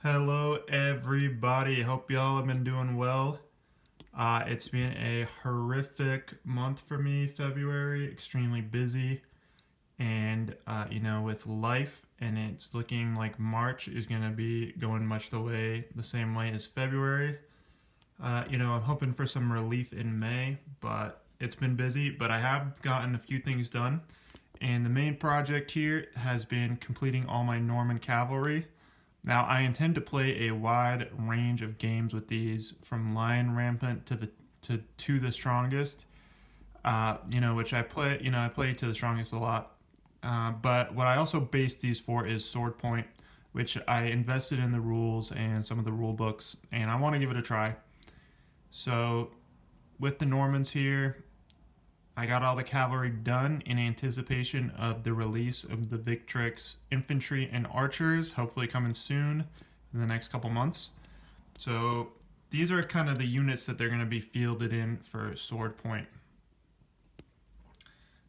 Hello, everybody. Hope y'all have been doing well. It's been a horrific month for me, February. Extremely busy. And, with life, and it's looking like March is going to be going much the same way as February. I'm hoping for some relief in May, but it's been busy. But I have gotten a few things done. And the main project here has been completing all my Norman cavalry. Now, I intend to play a wide range of games with these, from Lion Rampant to the strongest. Which I play. I play to the strongest a lot. But what I also base these for is Sword Point, which I invested in the rules and some of the rule books, and I want to give it a try. So, with the Normans here, I got all the cavalry done in anticipation of the release of the Victrix infantry and archers, hopefully coming soon in the next couple months. So these are kind of the units that they're going to be fielded in for Sword Point.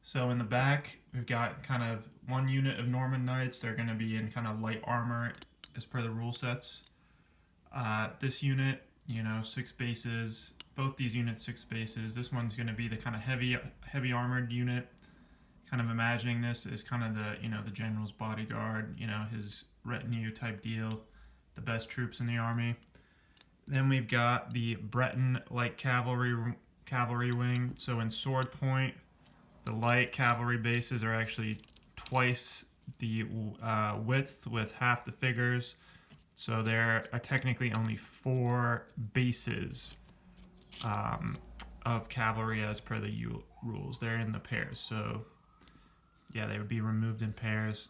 So in the back, we've got kind of one unit of Norman Knights. They're going to be in kind of light armor as per the rule sets. This unit, 6 bases. Both these units 6 bases. This one's going to be the kind of heavy armored unit. Kind of imagining this as kind of the general's bodyguard, his retinue type deal, the best troops in the army. Then we've got the Breton light cavalry wing. So in Sword Point, the light cavalry bases are actually twice the width with half the figures. So there are technically only 4 bases of cavalry as per the rules. They're in the pairs. So yeah, they would be removed in pairs.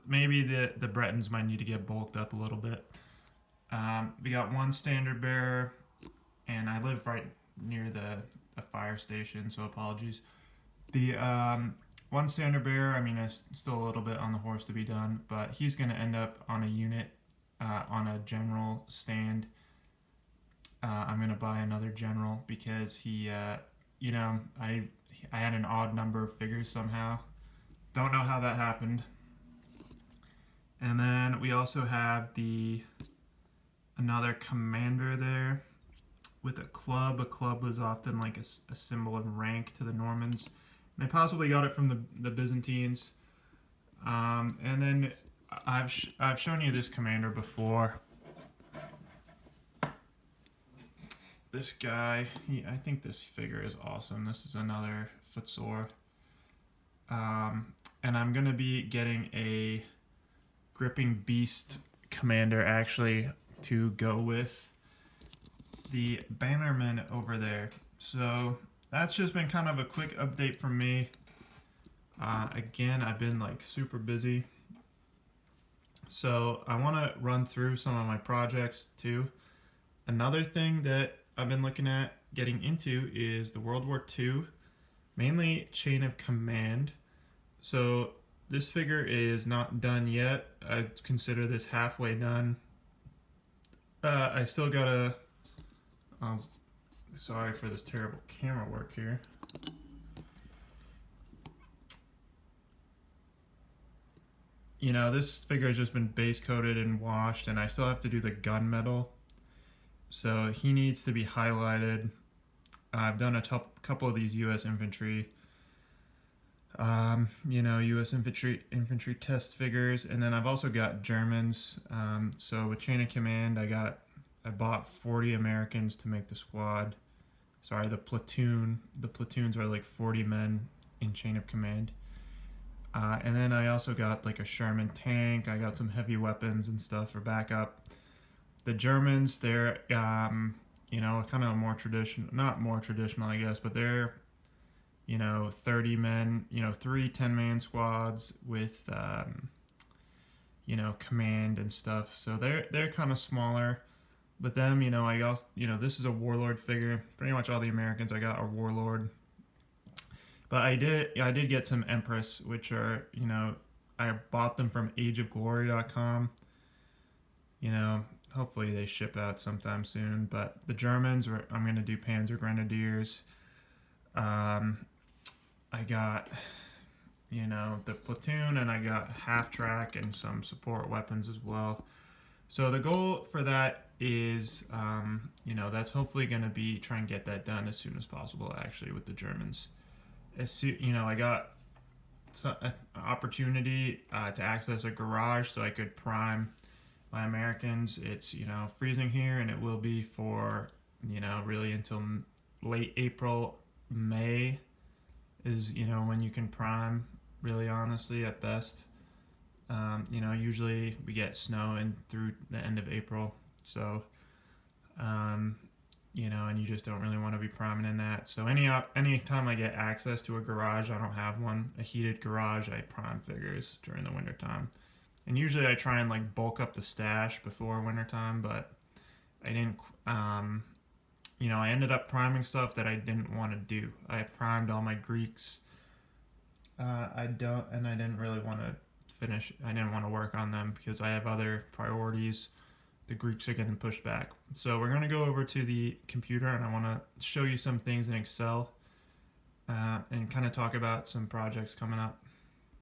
Maybe the Bretons might need to get bulked up a little bit. We got one standard bearer, and I live right near the fire station, so apologies. The one standard bearer, it's still a little bit on the horse to be done, but he's going to end up on a unit, on a general stand. I'm going to buy another general because I had an odd number of figures somehow. Don't know how that happened. And then we also have another commander there with a club. A club was often like a symbol of rank to the Normans. They possibly got it from the Byzantines. And then I've shown you this commander before. This guy, I think this figure is awesome. This is another footsore. And I'm going to be getting a gripping beast commander actually to go with the bannerman over there. So that's just been kind of a quick update from me. Again, I've been like super busy. So I want to run through some of my projects too. Another thing that I've been looking at getting into is the World War II, mainly Chain of Command. So this figure is not done yet. I consider this halfway done. I still gotta. Sorry for this terrible camera work here. This figure has just been base coated and washed, and I still have to do the gunmetal. So he needs to be highlighted. I've done a couple of these U.S. infantry. U.S. infantry test figures, and then I've also got Germans. So with Chain of Command, I bought 40 Americans to make the squad. Sorry, the platoon. The platoons are like 40 men in Chain of Command. And then I also got like a Sherman tank. I got some heavy weapons and stuff for backup. The Germans, they're kind of more traditional, not more traditional, I guess, but they're 30 men, 3 10-man squads with command and stuff. So they're kind of smaller. But them, I also, this is a warlord figure. Pretty much all the Americans I got are warlord. But I did get some Empress, which are, I bought them from ageofglory.com. Hopefully they ship out sometime soon. But the Germans, I'm going to do Panzer Grenadiers. I got, the platoon, and I got half track and some support weapons as well. So the goal for that is, that's hopefully going to be try and get that done as soon as possible. Actually, with the Germans, I got an opportunity to access a garage so I could prime my Americans. It's freezing here, and it will be for really until late April, May is when you can prime. Really, honestly, at best. Usually we get snow in through the end of April, so and you just don't really want to be priming in that. So any time I get access to a garage, I don't have one, a heated garage, I prime figures during the wintertime. And usually I try and like bulk up the stash before wintertime, but I didn't. I ended up priming stuff that I didn't want to do. I primed all my Greeks. I didn't really want to finish. I didn't want to work on them because I have other priorities. The Greeks are getting pushed back. So we're going to go over to the computer, and I want to show you some things in Excel and kind of talk about some projects coming up.